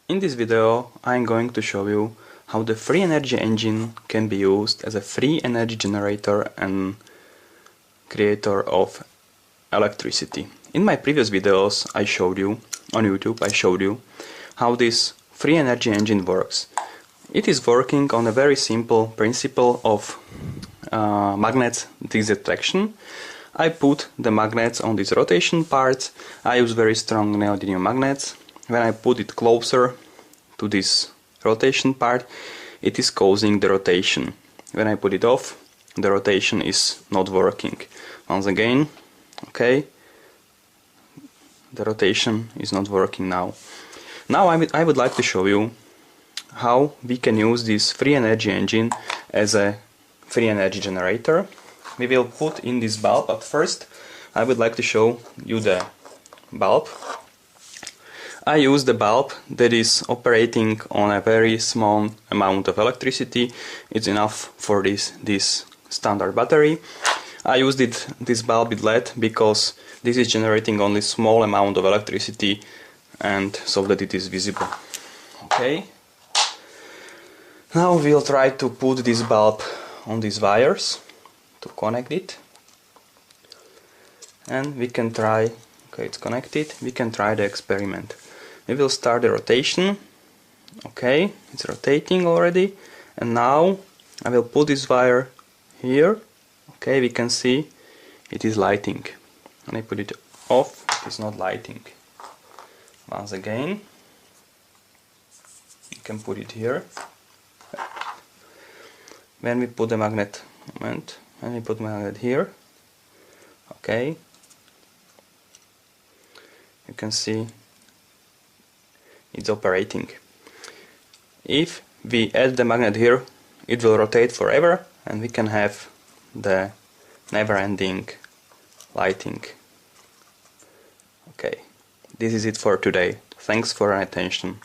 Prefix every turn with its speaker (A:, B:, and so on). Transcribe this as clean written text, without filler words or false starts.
A: In this video I'm going to show you how the free energy engine can be used as a free energy generator and creator of electricity. In my previous videos I showed you, on YouTube I showed you how this free energy engine works. It is working on a very simple principle of magnet disattraction. I put the magnets on these rotation parts. I use very strong neodymium magnets. When I put it closer to this rotation part, it is causing the rotation. When I put it off, the rotation is not working. Once again, okay, the rotation is not working now. Now I would like to show you how we can use this free energy engine as a free energy generator. We will put in this bulb, but first I would like to show you the bulb. I use the bulb that is operating on a very small amount of electricity. It's enough for this standard battery. I used this bulb with LED because this is generating only small amount of electricity and so that it is visible. Okay. Now we'll try to put this bulb on these wires to connect it, and we can try. Okay, it's connected. We can try the experiment. We will start the rotation. Okay, it's rotating already, and now I will put this wire here. Okay, we can see it is lighting. When I put it off, it is not lighting. Once again, you can put it here. When we put the magnet, when we put magnet here, okay, you can see it's operating. If we add the magnet here, it will rotate forever and we can have the never-ending lighting. Okay, this is it for today. Thanks for your attention.